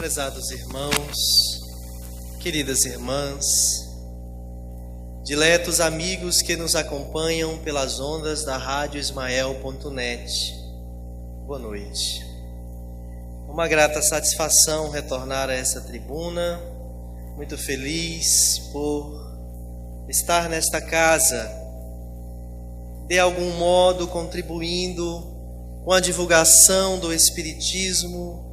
Prezados irmãos, queridas irmãs, diletos amigos que nos acompanham pelas ondas da Rádio Ismael.net, boa noite. Uma grata satisfação retornar a essa tribuna, muito feliz por estar nesta casa, de algum modo contribuindo com a divulgação do Espiritismo,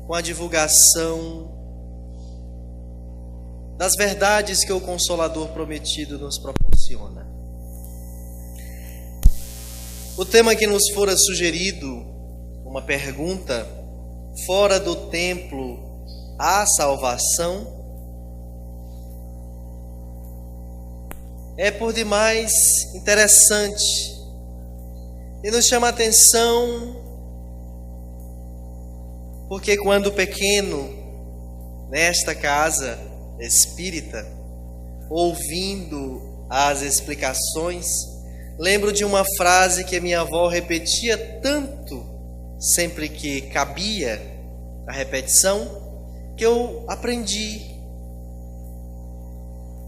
com a divulgação das verdades que o Consolador prometido nos proporciona. O tema que nos fora sugerido, uma pergunta: fora do templo há salvação? É por demais interessante e nos chama a atenção, porque quando pequeno, nesta casa espírita, ouvindo as explicações, lembro de uma frase que a minha avó repetia tanto, sempre que cabia a repetição, que eu aprendi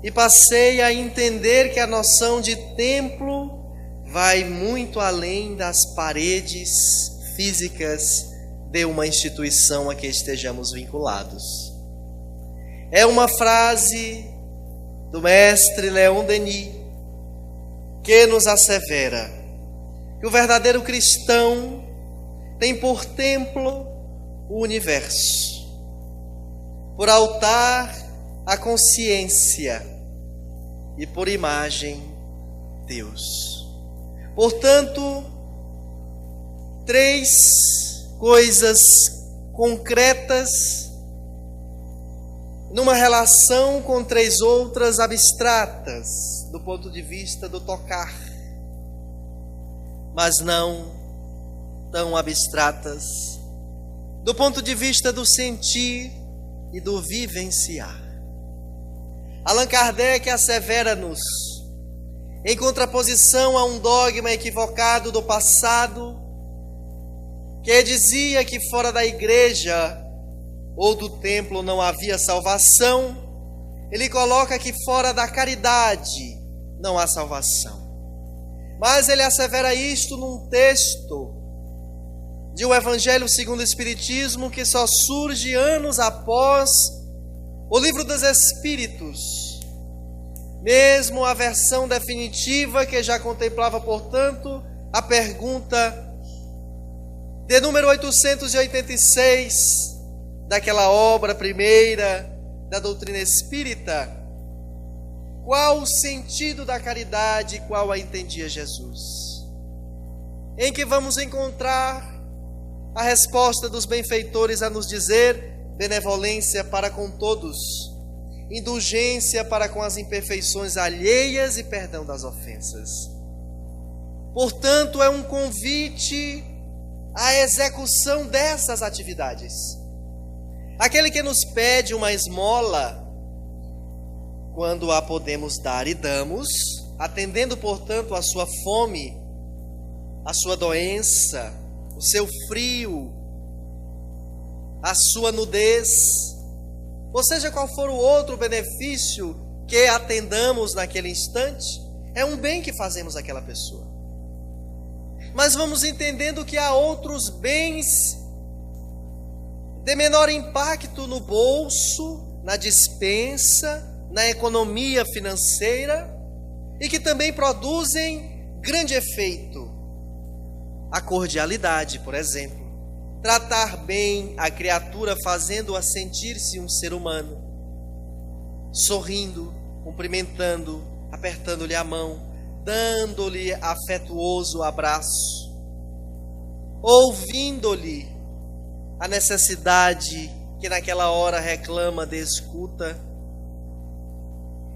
e passei a entender que a noção de templo vai muito além das paredes físicas de uma instituição a que estejamos vinculados. É uma frase do mestre Leon Denis que nos assevera que o verdadeiro cristão tem por templo o universo, por altar a consciência e por imagem Deus. Portanto, três coisas concretas numa relação com três outras abstratas do ponto de vista do tocar, mas não tão abstratas do ponto de vista do sentir e do vivenciar. Allan Kardec assevera-nos, em contraposição a um dogma equivocado do passado, que dizia que fora da igreja ou do templo não havia salvação, ele coloca que fora da caridade não há salvação. Mas ele assevera isto num texto de O Evangelho segundo o Espiritismo, que só surge anos após o Livro dos Espíritos, mesmo a versão definitiva que já contemplava, portanto, a pergunta de número 886 daquela obra primeira da doutrina espírita: qual o sentido da caridade, qual a entendia Jesus? Em que vamos encontrar a resposta dos benfeitores a nos dizer: benevolência para com todos, indulgência para com as imperfeições alheias e perdão das ofensas. Portanto, é um convite à execução dessas atividades. Aquele que nos pede uma esmola, quando a podemos dar e damos, atendendo, portanto, a sua fome, a sua doença, o seu frio, a sua nudez, ou seja, qual for o outro benefício que atendamos naquele instante, é um bem que fazemos àquela pessoa. Mas vamos entendendo que há outros bens de menor impacto no bolso, na dispensa, na economia financeira, e que também produzem grande efeito. A cordialidade, por exemplo. Tratar bem a criatura, fazendo-a sentir-se um ser humano, sorrindo, cumprimentando, apertando-lhe a mão, dando-lhe afetuoso abraço, ouvindo-lhe a necessidade que naquela hora reclama de escuta,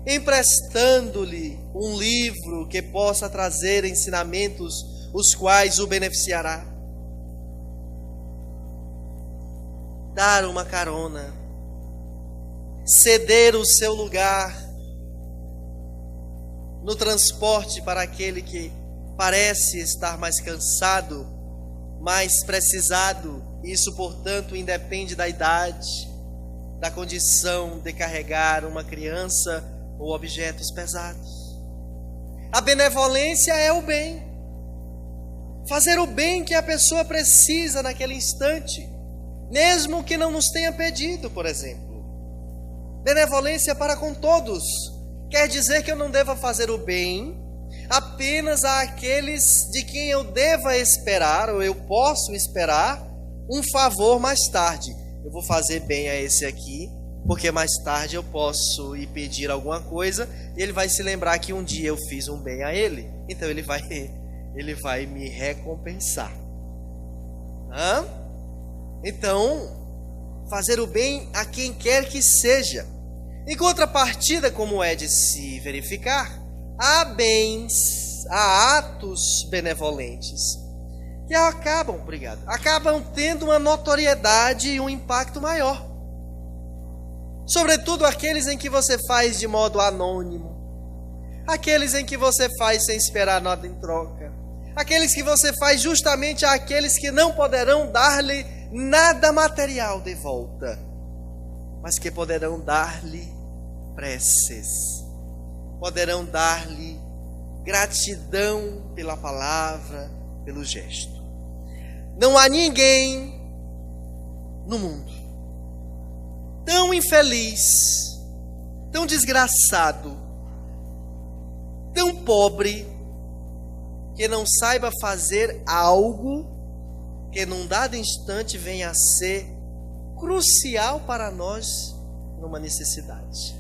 emprestando-lhe um livro que possa trazer ensinamentos os quais o beneficiará, dar uma carona, ceder o seu lugar no transporte para aquele que parece estar mais cansado, mais precisado Isso, portanto, independe da idade, da condição de carregar uma criança ou objetos pesados. A benevolência é o bem. Fazer o bem que a pessoa precisa naquele instante, mesmo que não nos tenha pedido, por exemplo. Benevolência para com todos quer dizer que eu não deva fazer o bem apenas àqueles de quem eu deva esperar, ou eu posso esperar, um favor mais tarde. Eu vou fazer bem a esse aqui, porque mais tarde eu posso ir pedir alguma coisa e ele vai se lembrar que um dia eu fiz um bem a ele. Então ele vai me recompensar. Então, fazer o bem a quem quer que seja. Em contrapartida, como é de se verificar, há atos benevolentes que acabam tendo uma notoriedade e um impacto maior. Sobretudo aqueles em que você faz de modo anônimo, aqueles em que você faz sem esperar nada em troca, aqueles que você faz justamente àqueles que não poderão dar-lhe nada material de volta, mas que poderão dar-lhe preces, poderão dar-lhe gratidão pela palavra, pelo gesto. Não há ninguém no mundo tão infeliz, tão desgraçado, tão pobre, que não saiba fazer algo que num dado instante venha a ser crucial para nós numa necessidade.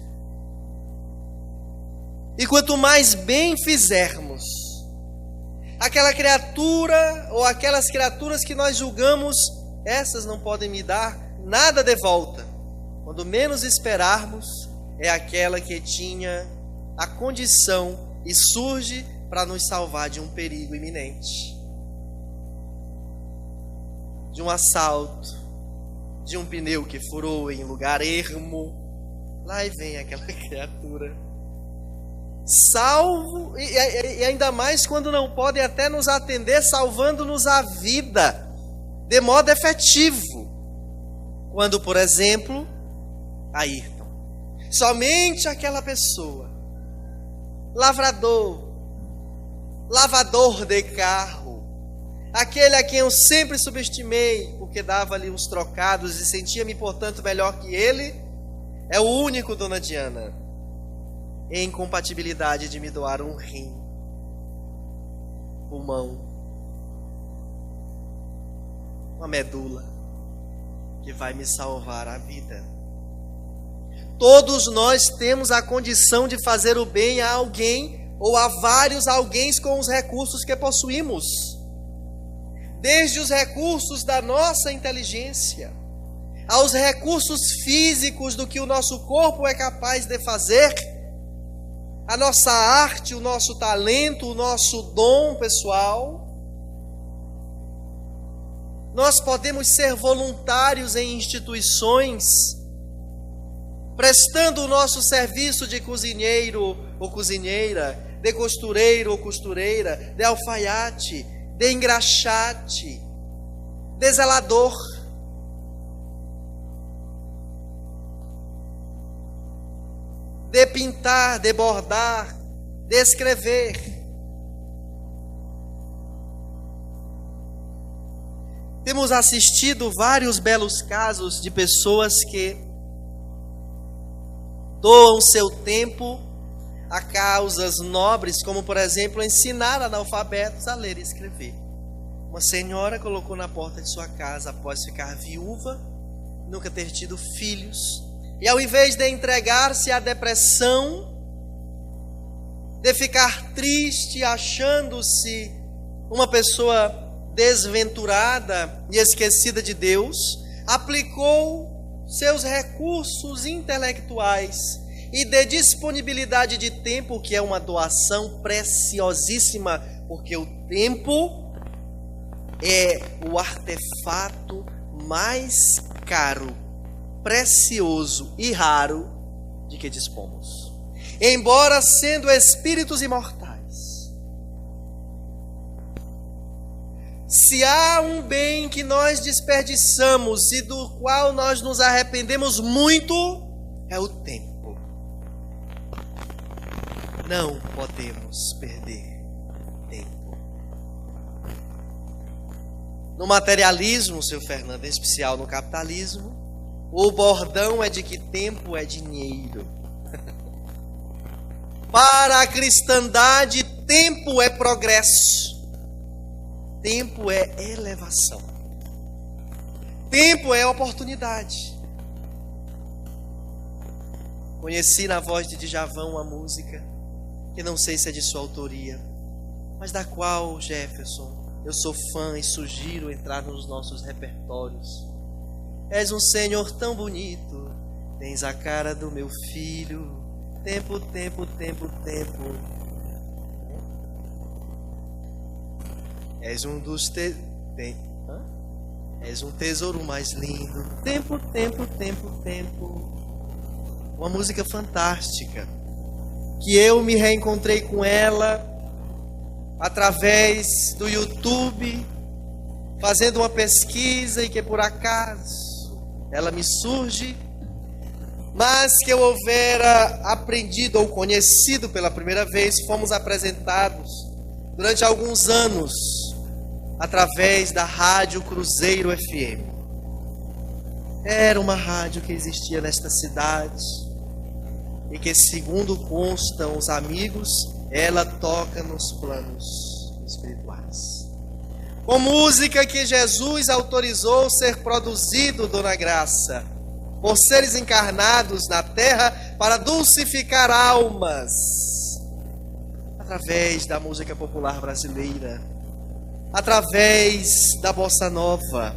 E quanto mais bem fizermos, aquela criatura ou aquelas criaturas que nós julgamos, essas não podem me dar nada de volta, quando menos esperarmos, é aquela que tinha a condição e surge para nos salvar de um perigo iminente, de um assalto, de um pneu que furou em lugar ermo. Lá e vem aquela criatura, salvo, e ainda mais quando não podem até nos atender, salvando-nos a vida de modo efetivo. Quando, por exemplo, Ayrton, somente aquela pessoa, lavador de carro, aquele a quem eu sempre subestimei porque dava-lhe uns trocados e sentia-me, portanto, melhor que ele, é o único, dona Diana, em compatibilidade de me doar um rim, pulmão, uma medula, que vai me salvar a vida. Todos nós temos a condição de fazer o bem a alguém ou a vários alguém com os recursos que possuímos. Desde os recursos da nossa inteligência, aos recursos físicos do que o nosso corpo é capaz de fazer, a nossa arte, o nosso talento, o nosso dom pessoal. Nós podemos ser voluntários em instituições, prestando o nosso serviço de cozinheiro ou cozinheira, de costureiro ou costureira, de alfaiate, de engraxate, de zelador. De pintar, de bordar, de escrever. Temos assistido vários belos casos de pessoas que doam seu tempo a causas nobres, como, por exemplo, ensinar analfabetos a ler e escrever. Uma senhora colocou na porta de sua casa, após ficar viúva, nunca ter tido filhos, e ao invés de entregar-se à depressão, de ficar triste, achando-se uma pessoa desventurada e esquecida de Deus, aplicou seus recursos intelectuais e de disponibilidade de tempo, que é uma doação preciosíssima, porque o tempo é o artefato mais caro, precioso e raro de que dispomos. Embora sendo espíritos imortais, se há um bem que nós desperdiçamos e do qual nós nos arrependemos muito, é o tempo. Não podemos perder tempo. No materialismo, seu Fernando, em especial no capitalismo, o bordão é de que tempo é dinheiro. Para a cristandade, tempo é progresso. Tempo é elevação. Tempo é oportunidade. Conheci na voz de Djavan uma música que não sei se é de sua autoria, mas da qual, Jefferson, eu sou fã e sugiro entrar nos nossos repertórios. És um senhor tão bonito, tens a cara do meu filho. Tempo, tempo, tempo, tempo. És um dos És um tesouro mais lindo. Tempo, tempo, tempo, tempo. Uma música fantástica, que eu me reencontrei com ela através do YouTube, fazendo uma pesquisa, e que por acaso ela me surge, mas que eu houvera aprendido ou conhecido pela primeira vez, fomos apresentados durante alguns anos através da Rádio Cruzeiro FM. Era uma rádio que existia nesta cidade e que, segundo constam os amigos, ela toca nos planos espirituais. Com música que Jesus autorizou ser produzido, Dona Graça, por seres encarnados na terra para dulcificar almas, através da música popular brasileira, através da bossa nova,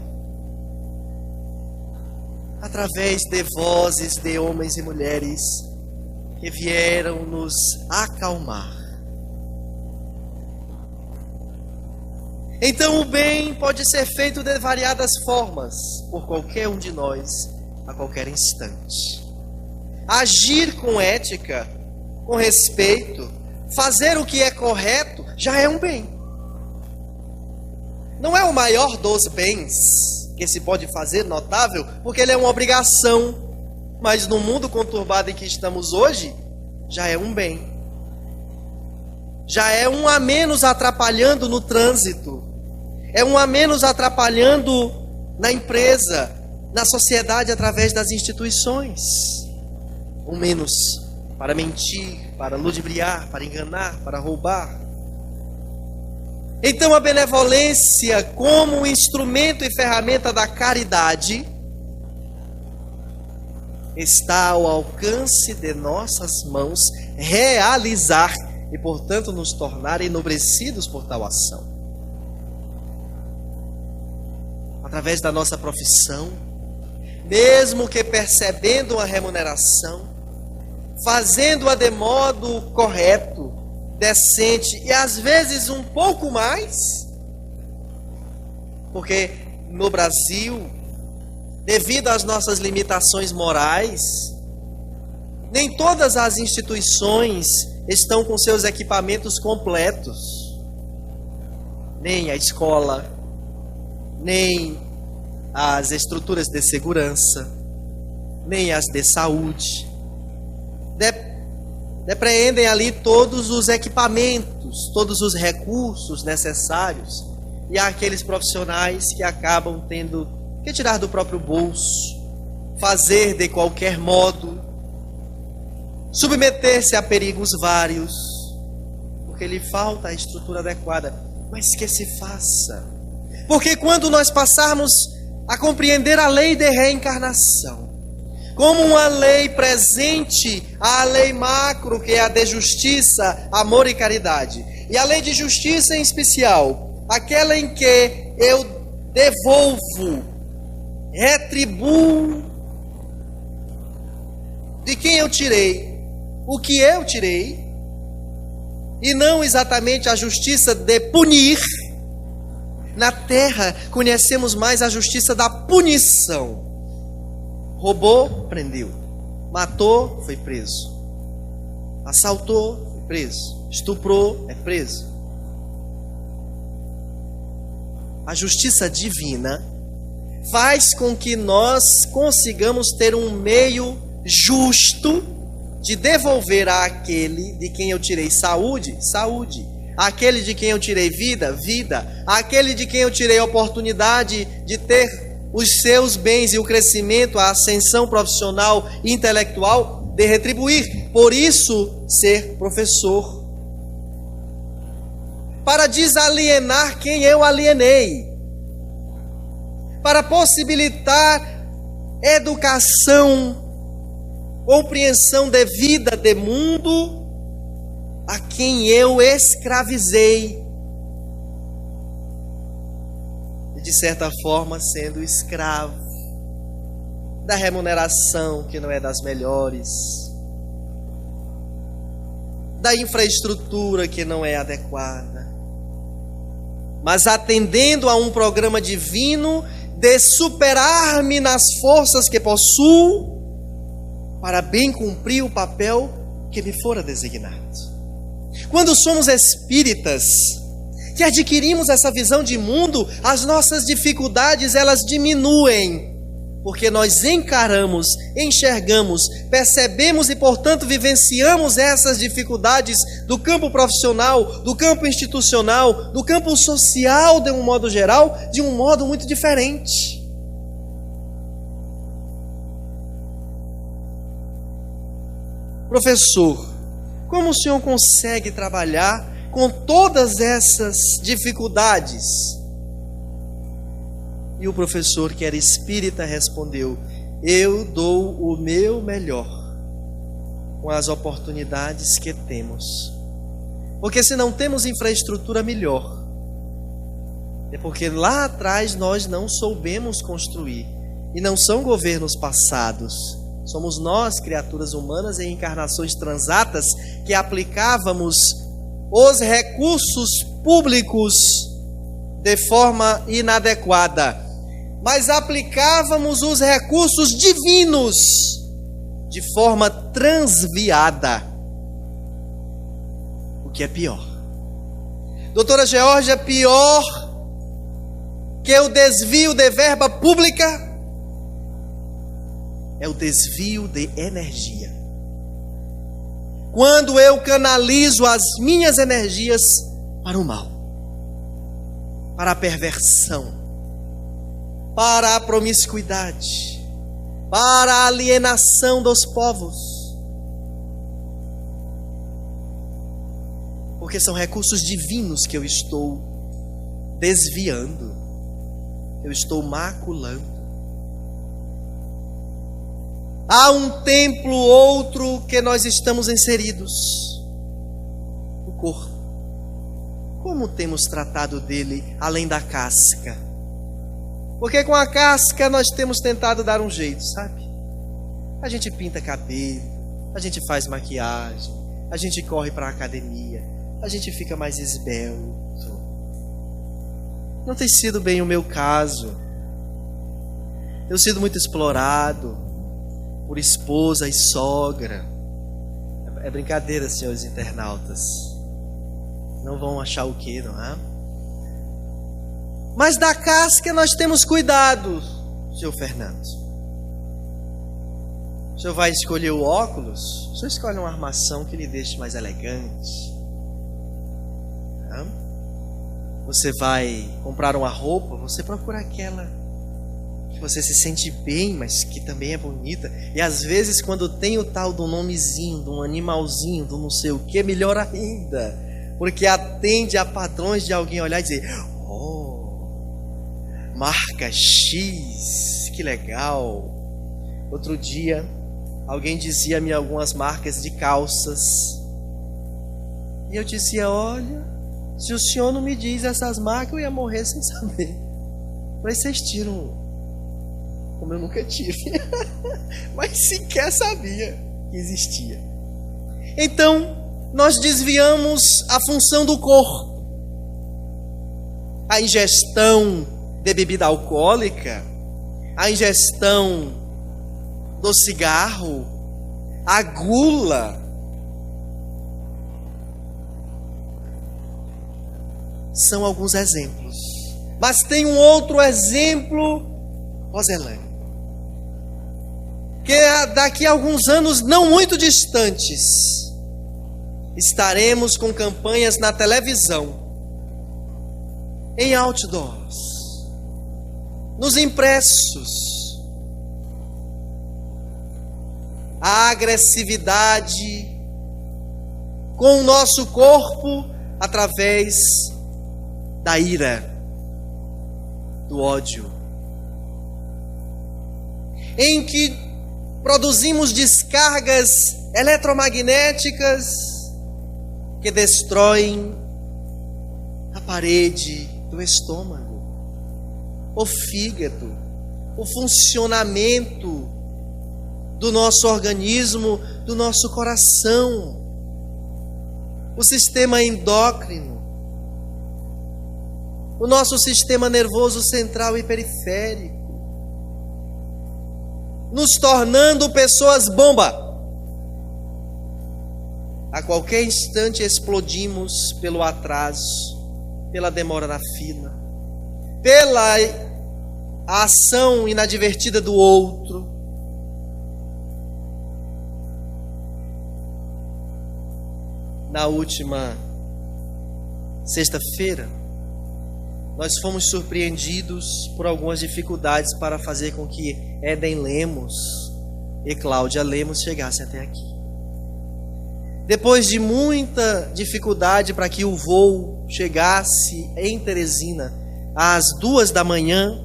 através de vozes de homens e mulheres que vieram nos acalmar. Então o bem pode ser feito de variadas formas, por qualquer um de nós, a qualquer instante. Agir com ética, com respeito, fazer o que é correto, já é um bem. Não é o maior dos bens que se pode fazer notável, porque ele é uma obrigação, mas no mundo conturbado em que estamos hoje, já é um bem. Já é um a menos atrapalhando no trânsito, é um a menos atrapalhando na empresa, na sociedade através das instituições. Um menos para mentir, para ludibriar, para enganar, para roubar. Então a benevolência, como instrumento e ferramenta da caridade, está ao alcance de nossas mãos realizar e, portanto, nos tornar enobrecidos por tal ação. Através da nossa profissão, mesmo que percebendo uma remuneração, fazendo-a de modo correto, decente e às vezes um pouco mais, porque no Brasil, devido às nossas limitações morais, nem todas as instituições estão com seus equipamentos completos, nem a escola, nem as estruturas de segurança, nem as de saúde. Depreendem ali todos os equipamentos, todos os recursos necessários, e há aqueles profissionais que acabam tendo que tirar do próprio bolso, fazer de qualquer modo, submeter-se a perigos vários, porque lhe falta a estrutura adequada. Mas que se faça, porque quando nós passarmos a compreender a lei de reencarnação como uma lei presente, a lei macro, que é a de justiça, amor e caridade, e a lei de justiça em especial, aquela em que eu devolvo, retribuo de quem eu tirei o que eu tirei, e não exatamente a justiça de punir. Na terra conhecemos mais a justiça da punição. Roubou, prendeu. Matou, foi preso. Assaltou, foi preso. Estuprou, é preso. a justiça divina, faz com que nós consigamos ter um meio justo de devolver àquele de quem eu tirei saúde, saúde, àquele de quem eu tirei vida, vida, àquele de quem eu tirei a oportunidade de ter os seus bens e o crescimento, a ascensão profissional e intelectual, de retribuir. Por isso, ser professor. Para desalienar quem eu alienei. Para possibilitar educação, compreensão devida de mundo a quem eu escravizei. E de certa forma sendo escravo da remuneração que não é das melhores, da infraestrutura que não é adequada, mas atendendo a um programa divino de superar-me nas forças que possuo para bem cumprir o papel que me fora designado. Quando somos espíritas, que adquirimos essa visão de mundo, as nossas dificuldades elas diminuem, porque nós encaramos, enxergamos, percebemos e, portanto, vivenciamos essas dificuldades do campo profissional, do campo institucional, do campo social, de um modo geral, de um modo muito diferente. Professor, como o senhor consegue trabalhar com todas essas dificuldades? E o professor, que era espírita, respondeu: eu dou o meu melhor com as oportunidades que temos. Porque se não temos infraestrutura melhor, é porque lá atrás nós não soubemos construir. E não são governos passados. Somos nós, criaturas humanas em encarnações transatas, que aplicávamos os recursos públicos de forma inadequada. Mas aplicávamos os recursos divinos de forma transviada, o que é pior. Doutora Georgia, pior que o desvio de verba pública é o desvio de energia. Quando eu canalizo as minhas energias para o mal, para a perversão, para a promiscuidade, para a alienação dos povos. Porque são recursos divinos que eu estou desviando, eu estou maculando. Há um templo, outro, que nós estamos inseridos, o corpo. Como temos tratado dele, além da casca? Porque com a casca nós temos tentado dar um jeito, sabe? A gente pinta cabelo, a gente faz maquiagem, a gente corre para a academia, a gente fica mais esbelto. Não tem sido bem o meu caso. Eu tenho sido muito explorado por esposa e sogra. É brincadeira, senhores internautas. Não vão achar o quê, não é? Mas da casca nós temos cuidado, senhor Fernando. O senhor vai escolher o óculos? O senhor escolhe uma armação que lhe deixe mais elegante. Você vai comprar uma roupa, você procura aquela que você se sente bem, mas que também é bonita. E às vezes quando tem o tal do nomezinho, de um animalzinho, do não sei o que, melhor ainda. Porque atende a padrões de alguém olhar e dizer: marca X, que legal. Outro dia, alguém dizia-me algumas marcas de calças. E eu dizia: olha, se o senhor não me diz essas marcas, eu ia morrer sem saber. Mas vocês tiram, como eu nunca tive. Mas sequer sabia que existia. Então, nós desviamos a função do corpo. A ingestão de bebida alcoólica, a ingestão do cigarro, a gula, são alguns exemplos Mas tem um outro exemplo, Roselândia, que daqui a alguns anos não muito distantes, estaremos com campanhas na televisão, em outdoors, nos impressos. A agressividade com o nosso corpo através da ira, do ódio, em que produzimos descargas eletromagnéticas que destroem a parede do estômago, o fígado, o funcionamento do nosso organismo, do nosso coração, o sistema endócrino, o nosso sistema nervoso central e periférico, nos tornando pessoas bomba. A qualquer instante explodimos pelo atraso, pela demora na fila, pela ação inadvertida do outro. Na última sexta-feira, nós fomos surpreendidos por algumas dificuldades para fazer com que Éden Lemos e Cláudia Lemos chegassem até aqui. Depois de muita dificuldade para que o voo chegasse em Teresina às 2 da manhã,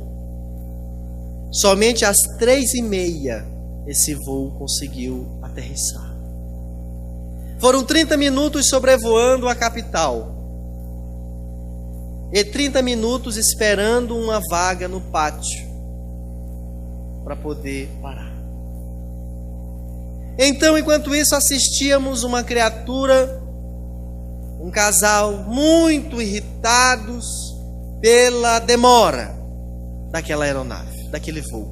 somente às 3h30 esse voo conseguiu aterrissar. Foram 30 minutos sobrevoando a capital e 30 minutos esperando uma vaga no pátio para poder parar. Então, enquanto isso, assistíamos uma criatura, um casal muito irritados pela demora daquela aeronave, daquele voo,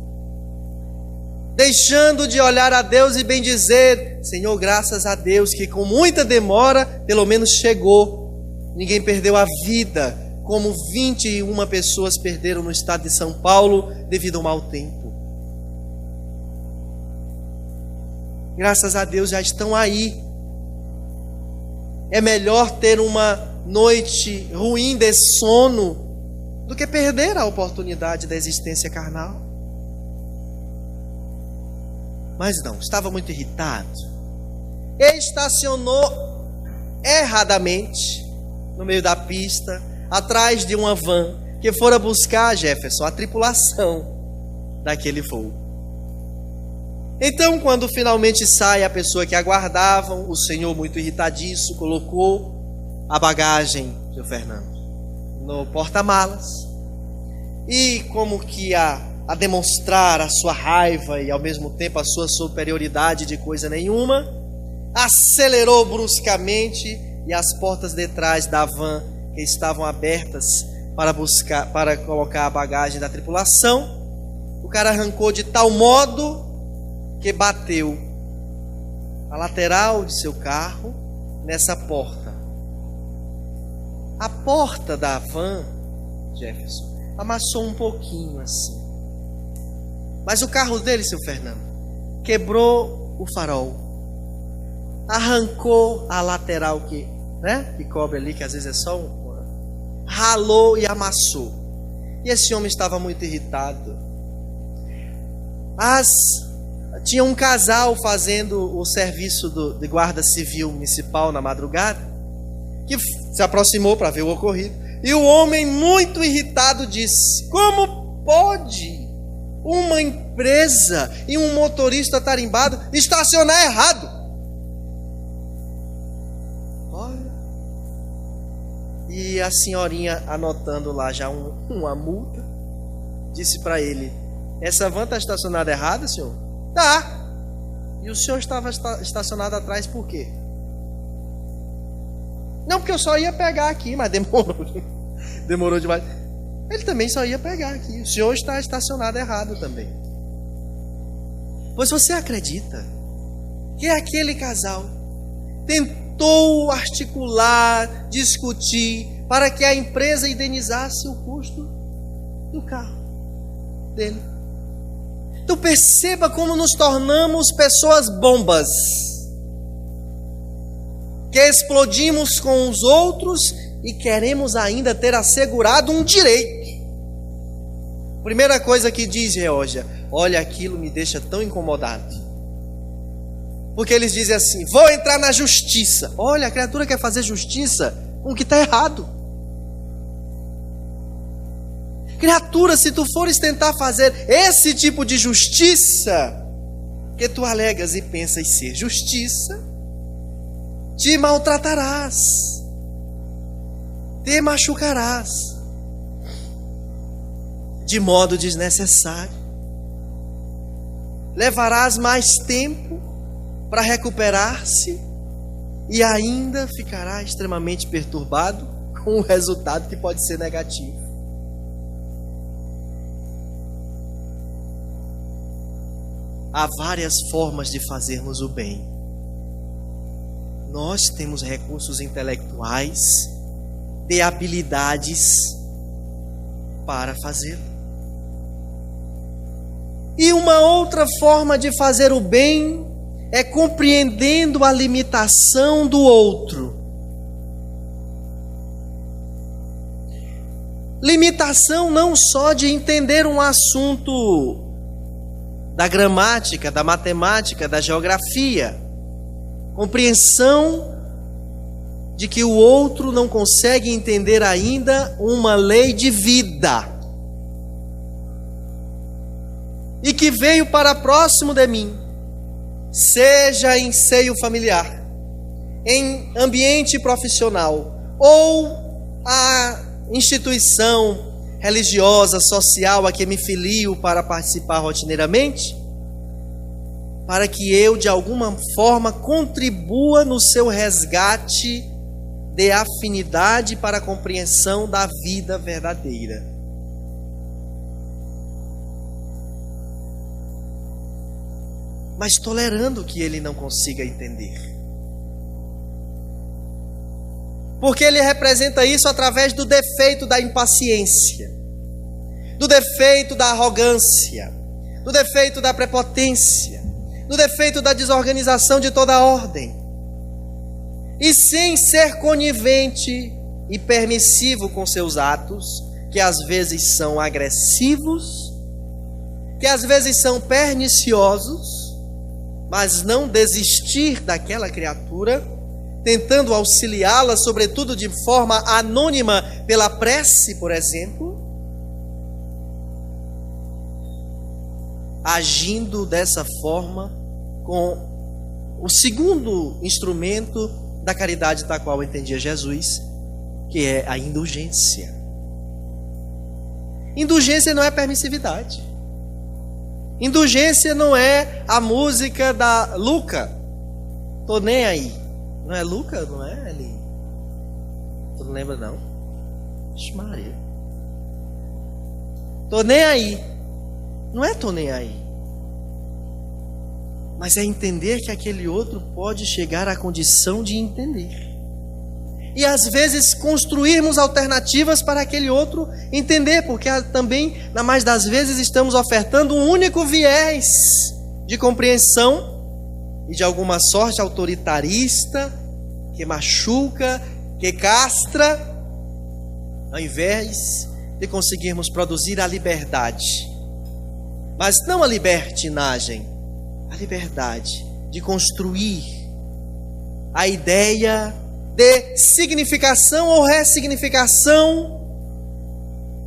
deixando de olhar a Deus e bem dizer: Senhor, graças a Deus que com muita demora pelo menos chegou, ninguém perdeu a vida, como 21 pessoas perderam no estado de São Paulo devido ao mau tempo. Graças a Deus já estão aí. É melhor ter uma noite ruim de sono do que perder a oportunidade da existência carnal. Mas não, estava muito irritado. Estacionou erradamente no meio da pista, atrás de uma van que fora buscar, Jefferson, a tripulação daquele voo. Então, quando finalmente sai a pessoa que aguardavam, o senhor, muito irritadiço, colocou a bagagem, seu Fernando, no porta-malas, e como que a demonstrar a sua raiva e ao mesmo tempo a sua superioridade de coisa nenhuma, acelerou bruscamente e as portas de trás da van que estavam abertas para colocar a bagagem da tripulação, o cara arrancou de tal modo que bateu a lateral de seu carro nessa porta. A porta da van, Jefferson, amassou um pouquinho assim. Mas o carro dele, seu Fernando, quebrou o farol, arrancou a lateral que cobre ali, que às vezes é só ralou e amassou. E esse homem estava muito irritado. Tinha um casal fazendo o serviço de guarda civil municipal na madrugada, que se aproximou para ver o ocorrido. E o homem, muito irritado, disse: como pode uma empresa e um motorista tarimbado estacionar errado? Olha. E a senhorinha, anotando lá já uma multa, disse para ele: essa van está estacionada errada, senhor? Tá. E o senhor estava estacionado atrás por quê? Não, porque eu só ia pegar aqui, mas demorou demais. Ele também só ia pegar aqui. O senhor está estacionado errado também. Pois você acredita que aquele casal tentou articular, discutir para que a empresa indenizasse o custo no carro dele. Então perceba como nos tornamos pessoas bombas, que explodimos com os outros e queremos ainda ter assegurado um direito. Primeira coisa que diz Geórgia: olha, aquilo me deixa tão incomodado. Porque eles dizem assim: vou entrar na justiça. Olha, a criatura quer fazer justiça com o que está errado. Criatura, se tu fores tentar fazer esse tipo de justiça, que tu alegas e pensas ser justiça, te maltratarás, te machucarás, de modo desnecessário. Levarás mais tempo para recuperar-se e ainda ficará extremamente perturbado com o resultado que pode ser negativo. Há várias formas de fazermos o bem. Nós temos recursos intelectuais, de habilidades para fazê-lo. E uma outra forma de fazer o bem é compreendendo a limitação do outro. Limitação não só de entender um assunto da gramática, da matemática, da geografia. Compreensão de que o outro não consegue entender ainda uma lei de vida. E que veio para próximo de mim, seja em seio familiar, em ambiente profissional, ou a instituição religiosa, social a que me filio para participar rotineiramente, para que eu de alguma forma contribua no seu resgate de afinidade para a compreensão da vida verdadeira. Mas tolerando que ele não consiga entender. Porque ele representa isso através do defeito da impaciência, do defeito da arrogância, do defeito da prepotência, do defeito da desorganização de toda a ordem. E sem ser conivente e permissivo com seus atos, que às vezes são agressivos, que às vezes são perniciosos, mas não desistir daquela criatura, tentando auxiliá-la, sobretudo de forma anônima, pela prece, por exemplo, agindo dessa forma com o segundo instrumento da caridade da qual entendia Jesus, que é a indulgência. Indulgência não é permissividade. Indulgência não é a música da Luca. Tô nem aí. Não é Luca? Não é, Eli? Tu não lembra, não? Vixe Maria. Tô nem aí. Não é tô nem aí. Mas é entender que aquele outro pode chegar à condição de entender. E às vezes construirmos alternativas para aquele outro entender, porque também, na mais das vezes, estamos ofertando um único viés de compreensão e de alguma sorte autoritarista, que machuca, que castra, ao invés de conseguirmos produzir a liberdade. Mas não a libertinagem, a liberdade de construir a ideia de significação ou ressignificação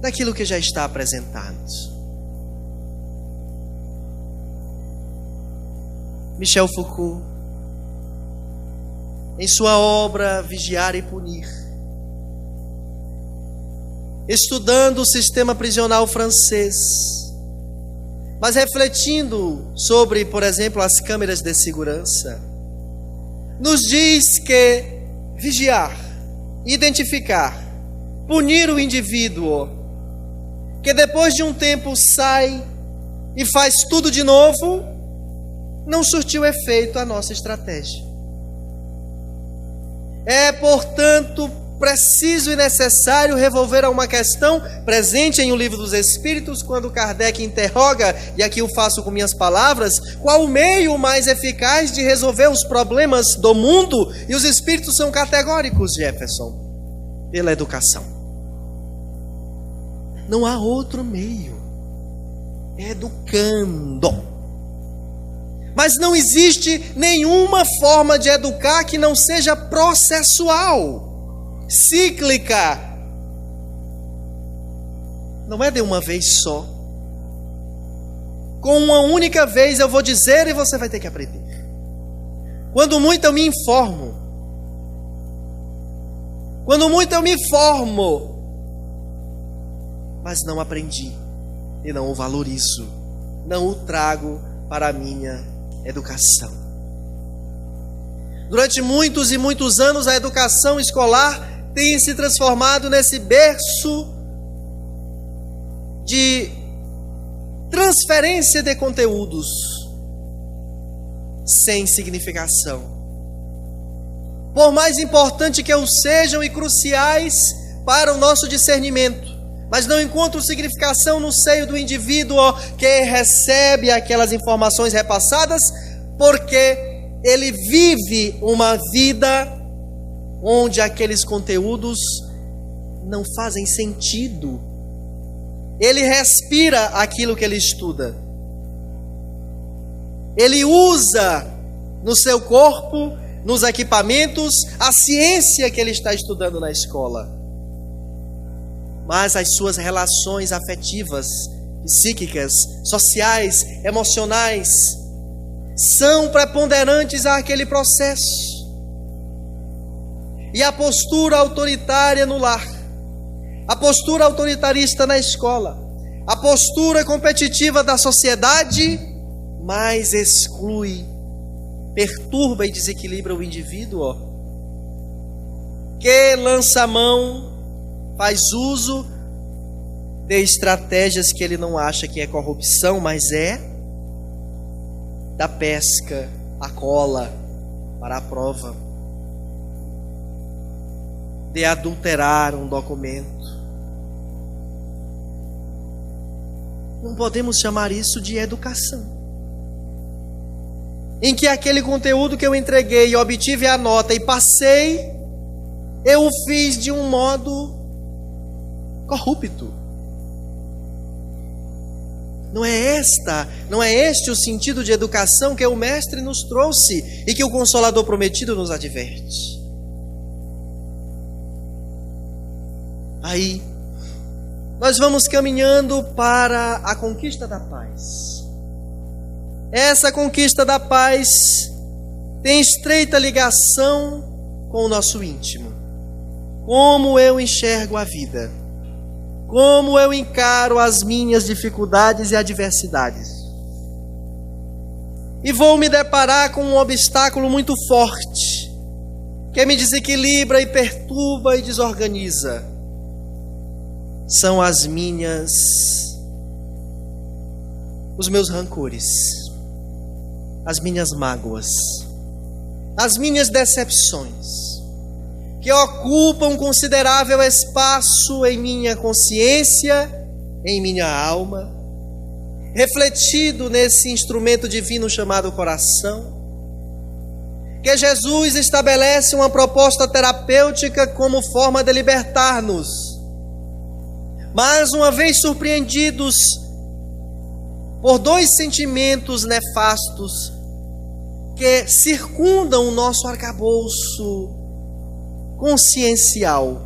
daquilo que já está apresentado. Michel Foucault, em sua obra Vigiar e Punir, estudando o sistema prisional francês, mas refletindo sobre, por exemplo, as câmeras de segurança, nos diz que vigiar, identificar, punir o indivíduo que depois de um tempo sai e faz tudo de novo, não surtiu efeito a nossa estratégia. É, portanto, preciso e necessário revolver uma questão presente em O Livro dos Espíritos, quando Kardec interroga, e aqui eu faço com minhas palavras, qual o meio mais eficaz de resolver os problemas do mundo? E os Espíritos são categóricos, Jefferson: pela educação. Não há outro meio. Educando. Mas não existe nenhuma forma de educar que não seja processual, cíclica. Não é de uma vez só. Com uma única vez eu vou dizer e você vai ter que aprender. Quando muito eu me informo. Quando muito eu me formo. Mas não aprendi. E não o valorizo. Não o trago para a minha educação. Durante muitos e muitos anos, a educação escolar tem se transformado nesse berço de transferência de conteúdos sem significação. Por mais importante que eles sejam e cruciais para o nosso discernimento, mas não encontram significação no seio do indivíduo que recebe aquelas informações repassadas, porque ele vive uma vida onde aqueles conteúdos não fazem sentido. Ele respira aquilo que ele estuda. Ele usa no seu corpo, nos equipamentos, a ciência que ele está estudando na escola. Mas as suas relações afetivas, psíquicas, sociais, emocionais, são preponderantes àquele processo. E a postura autoritária no lar, a postura autoritarista na escola, a postura competitiva da sociedade, mais exclui, perturba e desequilibra o indivíduo, que lança a mão, faz uso de estratégias que ele não acha que é corrupção, mas é da pesca, a cola, para a prova, de adulterar um documento. Não podemos chamar isso de educação. Em que aquele conteúdo que eu entreguei e obtive a nota e passei, eu o fiz de um modo corrupto. Não é este o sentido de educação que o Mestre nos trouxe e que o Consolador prometido nos adverte. Aí, nós vamos caminhando para a conquista da paz. Essa conquista da paz tem estreita ligação com o nosso íntimo. Como eu enxergo a vida. Como eu encaro as minhas dificuldades e adversidades. E vou me deparar com um obstáculo muito forte, que me desequilibra e perturba e desorganiza. São os meus rancores, as minhas mágoas, as minhas decepções, que ocupam considerável espaço em minha consciência, em minha alma, refletido nesse instrumento divino chamado coração, que Jesus estabelece uma proposta terapêutica como forma de libertar-nos. Mas uma vez surpreendidos por dois sentimentos nefastos que circundam o nosso arcabouço consciencial,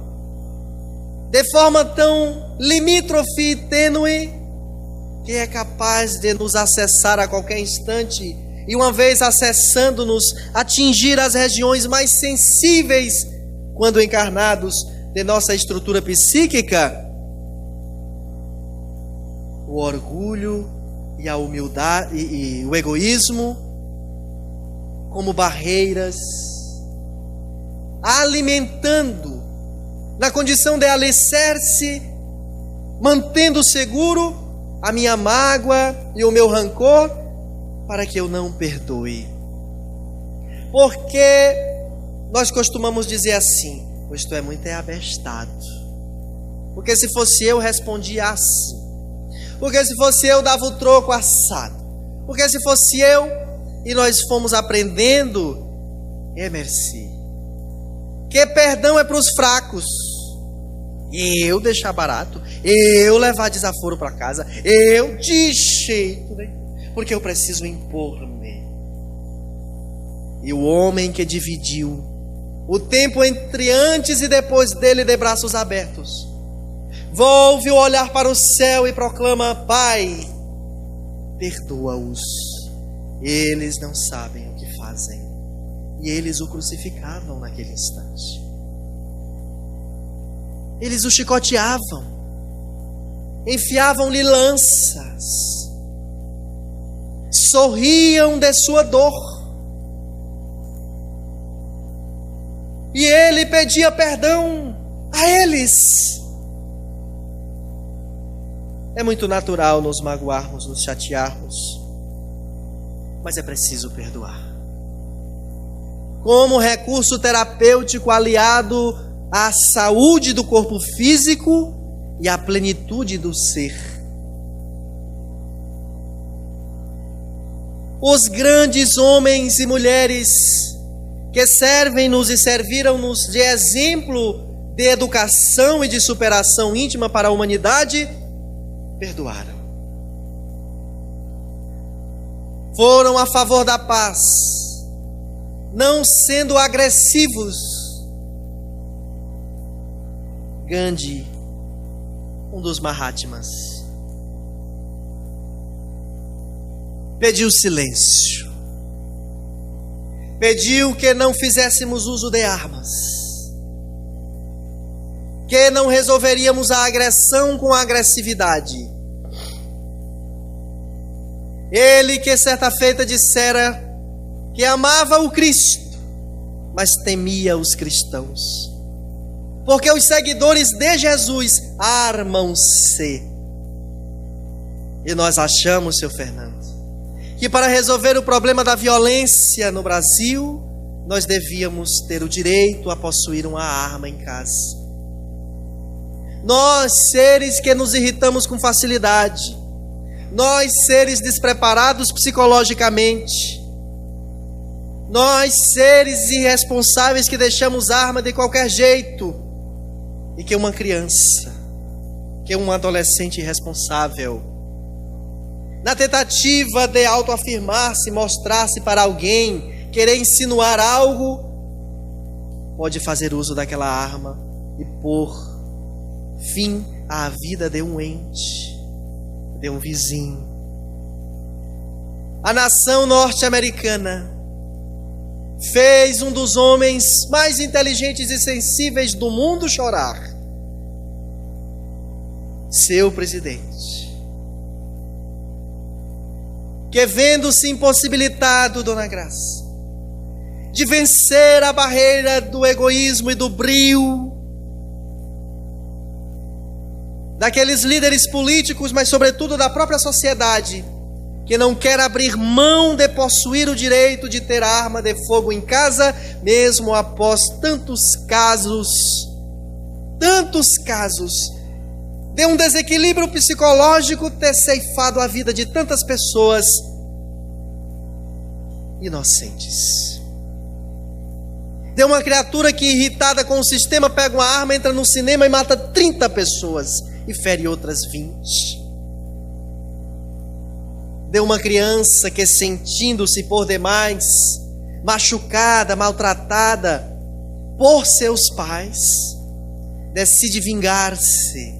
de forma tão limítrofe e tênue, que é capaz de nos acessar a qualquer instante, e uma vez acessando-nos, atingir as regiões mais sensíveis, quando encarnados, de nossa estrutura psíquica, o orgulho e a humildade e o egoísmo como barreiras, alimentando na condição de alicerce, mantendo seguro a minha mágoa e o meu rancor, para que eu não perdoe. Porque nós costumamos dizer assim: pois tu é muito abestado. Porque se fosse eu, respondia assim. Porque se fosse eu, dava o troco assado. Porque se fosse eu, e nós fomos aprendendo, merci, que perdão é para os fracos. Eu deixar barato, eu levar desaforo para casa, eu de jeito nenhum, porque eu preciso impor-me. E o homem que dividiu o tempo entre antes e depois dele de braços abertos, volve o olhar para o céu e proclama: Pai, perdoa-os, eles não sabem o que fazem. E eles o crucificavam naquele instante. Eles o chicoteavam, enfiavam-lhe lanças, sorriam de sua dor. E ele pedia perdão a eles. É muito natural nos magoarmos, nos chatearmos, mas é preciso perdoar. Como recurso terapêutico aliado à saúde do corpo físico e à plenitude do ser. Os grandes homens e mulheres que servem-nos e serviram-nos de exemplo de educação e de superação íntima para a humanidade, perdoaram. Foram a favor da paz, não sendo agressivos. Gandhi, um dos Mahatmas, pediu silêncio, pediu que não fizéssemos uso de armas, que não resolveríamos a agressão com a agressividade. Ele que certa feita dissera que amava o Cristo, mas temia os cristãos, porque os seguidores de Jesus armam-se. E nós achamos, seu Fernando, que para resolver o problema da violência no Brasil, nós devíamos ter o direito a possuir uma arma em casa. Nós, seres que nos irritamos com facilidade, nós, seres despreparados psicologicamente, nós, seres irresponsáveis que deixamos arma de qualquer jeito, e que uma criança, que um adolescente irresponsável, na tentativa de autoafirmar-se, mostrar-se para alguém, querer insinuar algo, pode fazer uso daquela arma e pôr fim à vida de um ente, de um vizinho. A nação norte-americana fez um dos homens mais inteligentes e sensíveis do mundo chorar. Seu presidente, que vendo-se impossibilitado, dona Graça, de vencer a barreira do egoísmo e do brio daqueles líderes políticos, mas sobretudo da própria sociedade, que não quer abrir mão de possuir o direito de ter arma de fogo em casa, mesmo após tantos casos de um desequilíbrio psicológico ter ceifado a vida de tantas pessoas inocentes. De uma criatura que, irritada com o sistema, pega uma arma, entra no cinema e mata 30 pessoas e fere outras 20. De uma criança que, sentindo-se por demais machucada, maltratada por seus pais, decide vingar-se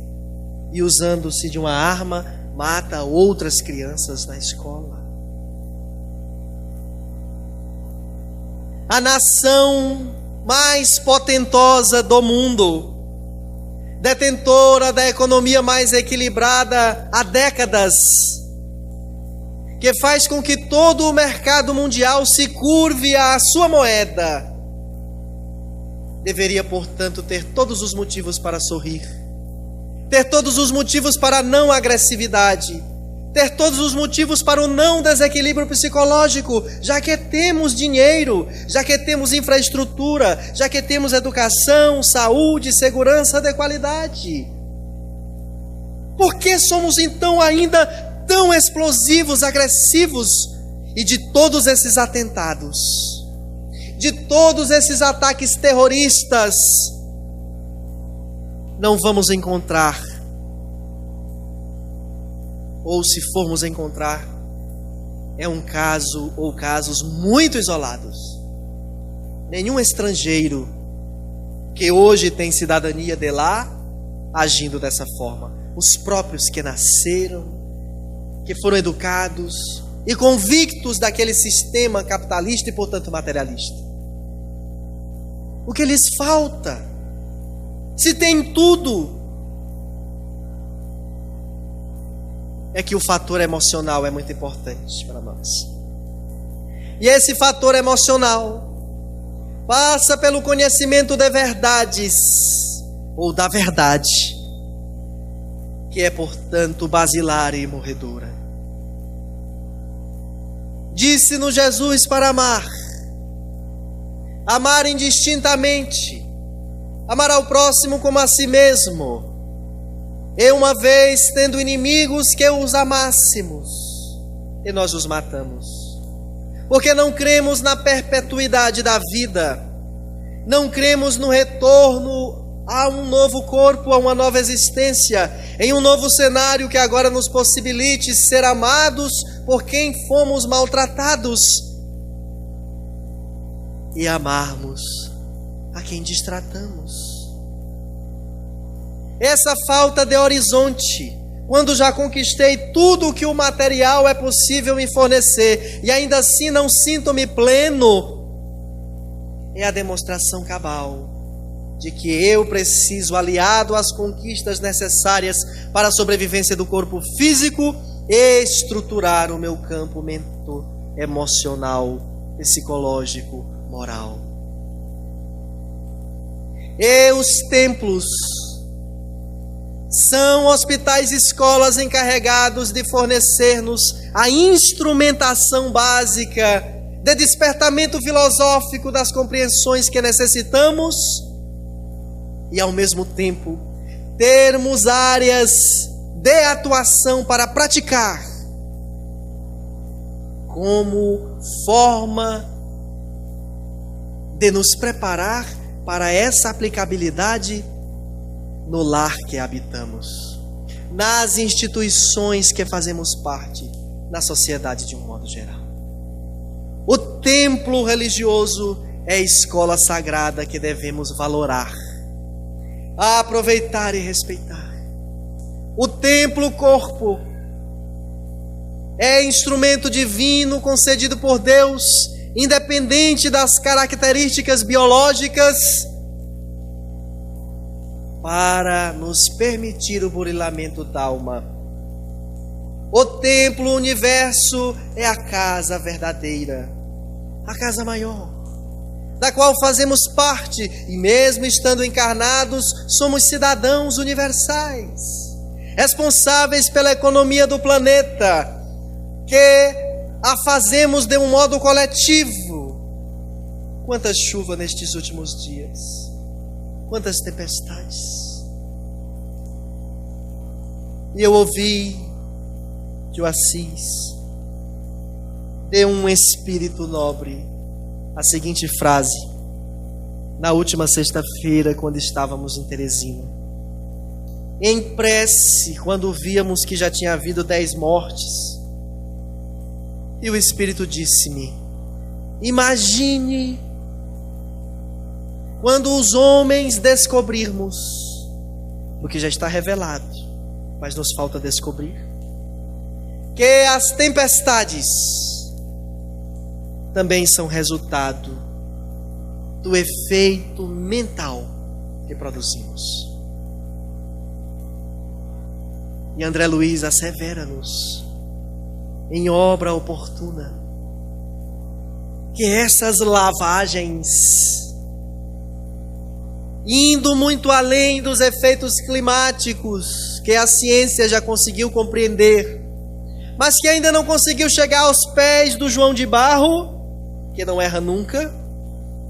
e, usando-se de uma arma, mata outras crianças na escola. A nação mais potentosa do mundo, detentora da economia mais equilibrada há décadas, que faz com que todo o mercado mundial se curve à sua moeda, deveria, portanto, ter todos os motivos para sorrir, ter todos os motivos para a não agressividade, ter todos os motivos para o não desequilíbrio psicológico, já que temos dinheiro, já que temos infraestrutura, já que temos educação, saúde, segurança de qualidade. Por que somos então ainda tão explosivos, agressivos? E de todos esses atentados, de todos esses ataques terroristas, não vamos encontrar, ou se formos encontrar, é um caso ou casos muito isolados. Nenhum estrangeiro que hoje tem cidadania de lá agindo dessa forma. Os próprios que nasceram, que foram educados e convictos daquele sistema capitalista e, portanto, materialista. O que lhes falta? Se tem tudo, é que o fator emocional é muito importante para nós. E esse fator emocional passa pelo conhecimento de verdades, ou da verdade, que é, portanto, basilar e morredora. Disse-nos Jesus para amar indistintamente, amar ao próximo como a si mesmo, e uma vez tendo inimigos que os amássemos, e nós os matamos, porque não cremos na perpetuidade da vida, não cremos no retorno a um novo corpo, a uma nova existência, em um novo cenário que agora nos possibilite ser amados por quem fomos maltratados e amarmos a quem destratamos. Essa falta de horizonte, quando já conquistei tudo o que o material é possível me fornecer e ainda assim não sinto-me pleno, é a demonstração cabal de que eu preciso, aliado às conquistas necessárias para a sobrevivência do corpo físico, estruturar o meu campo mental, emocional, psicológico, moral. E os templos são hospitais e escolas encarregados de fornecer-nos a instrumentação básica de despertamento filosófico das compreensões que necessitamos e, ao mesmo tempo, termos áreas de atuação para praticar como forma de nos preparar para essa aplicabilidade no lar que habitamos, nas instituições que fazemos parte, na sociedade de um modo geral. O templo religioso é a escola sagrada que devemos valorar, aproveitar e respeitar. O templo corpo é instrumento divino concedido por Deus, independente das características biológicas, para nos permitir o burilamento da alma. O templo, o universo, é a casa verdadeira, a casa maior, da qual fazemos parte, e mesmo estando encarnados, somos cidadãos universais, responsáveis pela economia do planeta, que a fazemos de um modo coletivo. Quanta chuva nestes últimos dias, quantas tempestades. E eu ouvi de Assis, de um espírito nobre, a seguinte frase, na última sexta-feira, quando estávamos em Teresina. Em prece, quando víamos que já tinha havido 10 mortes, e o Espírito disse-me: imagine quando os homens descobrirmos o que já está revelado, mas nos falta descobrir, que as tempestades também são resultado do efeito mental que produzimos. E André Luiz assevera-nos, em obra oportuna, que essas lavagens, indo muito além dos efeitos climáticos que a ciência já conseguiu compreender, mas que ainda não conseguiu chegar aos pés do João de Barro, que não erra nunca,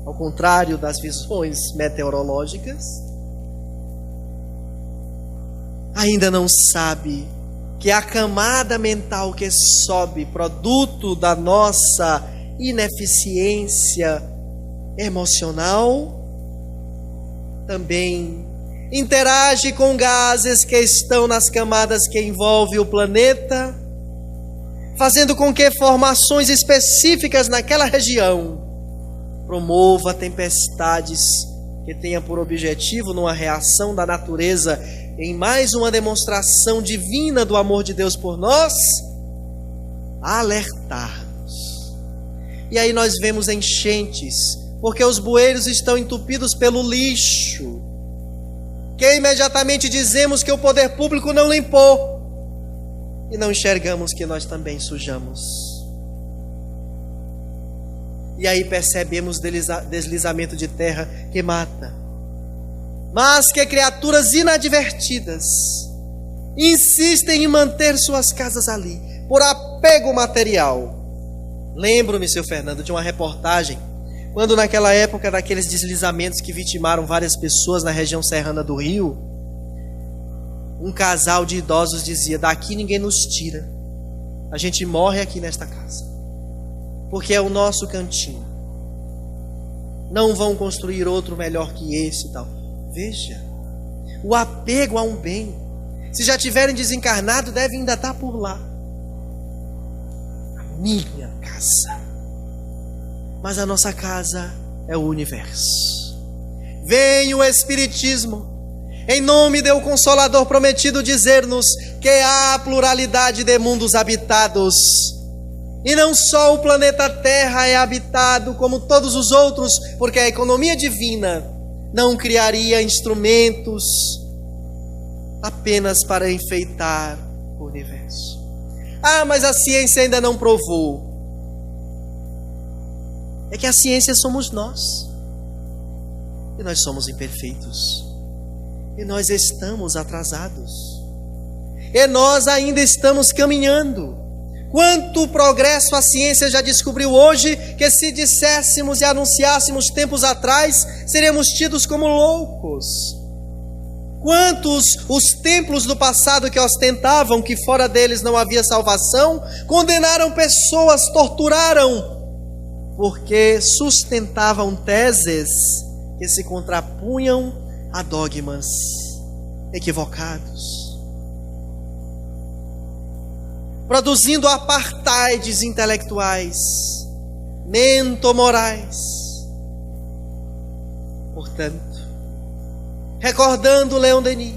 ao contrário das visões meteorológicas, ainda não sabe que a camada mental que sobe, produto da nossa ineficiência emocional, também interage com gases que estão nas camadas que envolvem o planeta, fazendo com que formações específicas naquela região promova tempestades que tenha por objetivo, numa reação da natureza, em mais uma demonstração divina do amor de Deus por nós, alertar-nos. E aí nós vemos enchentes, porque os bueiros estão entupidos pelo lixo, que imediatamente dizemos que o poder público não limpou, e não enxergamos que nós também sujamos. E aí percebemos deslizamento de terra que mata, mas que criaturas inadvertidas insistem em manter suas casas ali, por apego material. Lembro-me, seu Fernando, de uma reportagem, quando naquela época daqueles deslizamentos que vitimaram várias pessoas na região serrana do Rio, um casal de idosos dizia: daqui ninguém nos tira, a gente morre aqui nesta casa, porque é o nosso cantinho, não vão construir outro melhor que esse e tal. Veja, o apego a um bem, se já tiverem desencarnado, devem ainda estar por lá. A minha casa, mas a nossa casa é o universo. Vem o Espiritismo, em nome do Consolador prometido, dizer-nos que há pluralidade de mundos habitados, e não só o planeta Terra é habitado como todos os outros, porque a economia divina não criaria instrumentos apenas para enfeitar o universo. Ah, mas a ciência ainda não provou. É que a ciência somos nós, e nós somos imperfeitos, e nós estamos atrasados, e nós ainda estamos caminhando. Quanto progresso a ciência já descobriu hoje, que se disséssemos e anunciássemos tempos atrás, seríamos tidos como loucos. Quantos os templos do passado que ostentavam que fora deles não havia salvação, condenaram pessoas, torturaram, porque sustentavam teses que se contrapunham a dogmas equivocados, produzindo apartheids intelectuais, mentomorais. Portanto, recordando Leon Denis,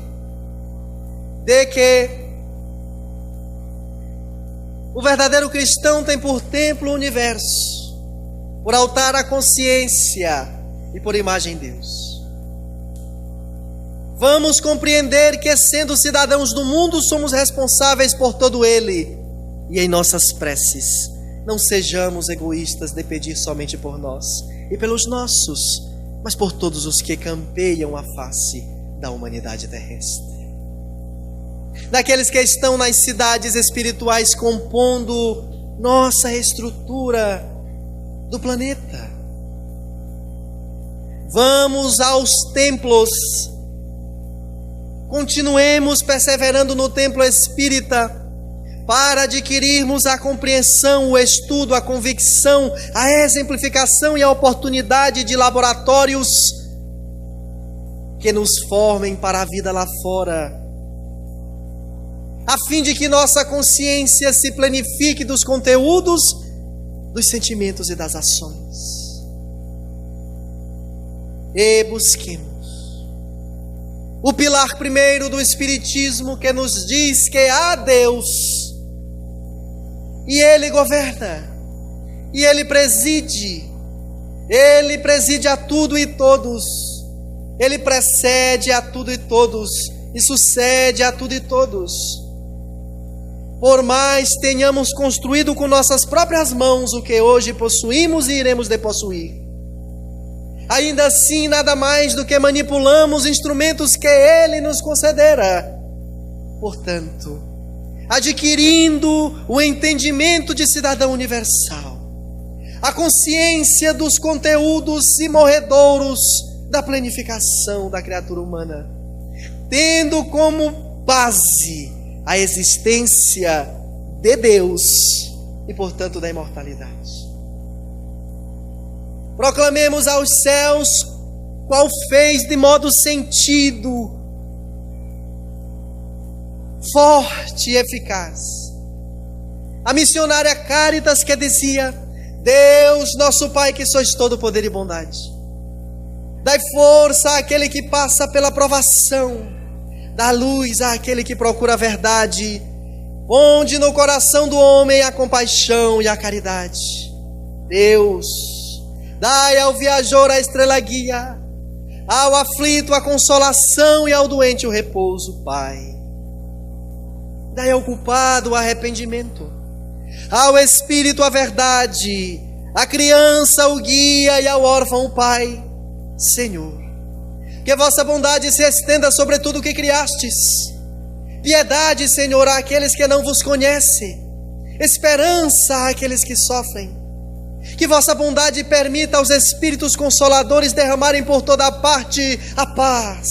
de que o verdadeiro cristão tem por templo o universo, por altar a consciência e por imagem Deus. Vamos compreender que, sendo cidadãos do mundo, somos responsáveis por todo ele. E em nossas preces, não sejamos egoístas de pedir somente por nós e pelos nossos, mas por todos os que campeiam a face da humanidade terrestre. Daqueles que estão nas cidades espirituais compondo nossa estrutura do planeta. Vamos aos templos, continuemos perseverando no templo espírita, para adquirirmos a compreensão, o estudo, a convicção, a exemplificação e a oportunidade de laboratórios que nos formem para a vida lá fora, a fim de que nossa consciência se planifique dos conteúdos, dos sentimentos e das ações. E busquemos o pilar primeiro do Espiritismo, que nos diz que há Deus, e Ele governa, e Ele preside a tudo e todos, Ele precede a tudo e todos, e sucede a tudo e todos. Por mais tenhamos construído com nossas próprias mãos o que hoje possuímos e iremos depossuir, ainda assim nada mais do que manipulamos instrumentos que Ele nos concedera. Portanto, adquirindo o entendimento de cidadão universal, a consciência dos conteúdos imorredouros da planificação da criatura humana, tendo como base a existência de Deus e, portanto, da imortalidade. Proclamemos aos céus qual fez de modo sentido, forte e eficaz a missionária Cáritas, que dizia: Deus, nosso Pai, que sois todo poder e bondade, dai força àquele que passa pela provação, dá luz àquele que procura a verdade, onde no coração do homem a compaixão e a caridade. Deus, dai ao viajor a estrela guia, ao aflito a consolação e ao doente o repouso, Pai. Dai ao culpado o arrependimento, ao espírito a verdade, à criança o guia e ao órfão o Pai. Senhor, que a vossa bondade se estenda sobre tudo o que criastes. Piedade, Senhor, àqueles que não vos conhecem, esperança àqueles que sofrem. Que vossa bondade permita aos Espíritos Consoladores derramarem por toda a parte a paz,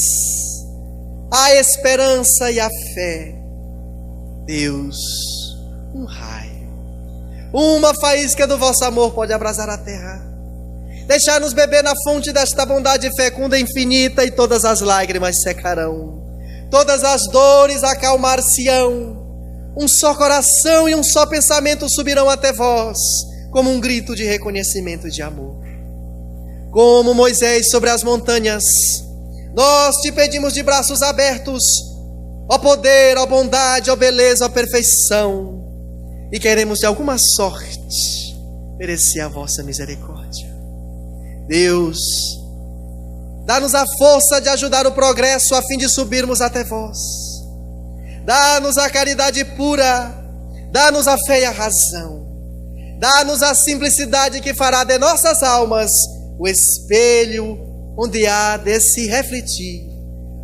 a esperança e a fé. Deus, um raio, uma faísca do vosso amor pode abrasar a terra, deixar-nos beber na fonte desta bondade fecunda e infinita, e todas as lágrimas secarão, todas as dores acalmar-se-ão, um só coração e um só pensamento subirão até vós, como um grito de reconhecimento e de amor. Como Moisés sobre as montanhas, nós te pedimos de braços abertos, ó poder, ó bondade, ó beleza, ó perfeição, e queremos de alguma sorte merecer a vossa misericórdia. Deus, dá-nos a força de ajudar o progresso a fim de subirmos até vós. Dá-nos a caridade pura, dá-nos a fé e a razão. Dá-nos a simplicidade que fará de nossas almas o espelho onde há de se refletir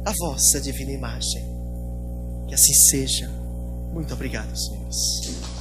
a vossa divina imagem. Que assim seja. Muito obrigado, senhores.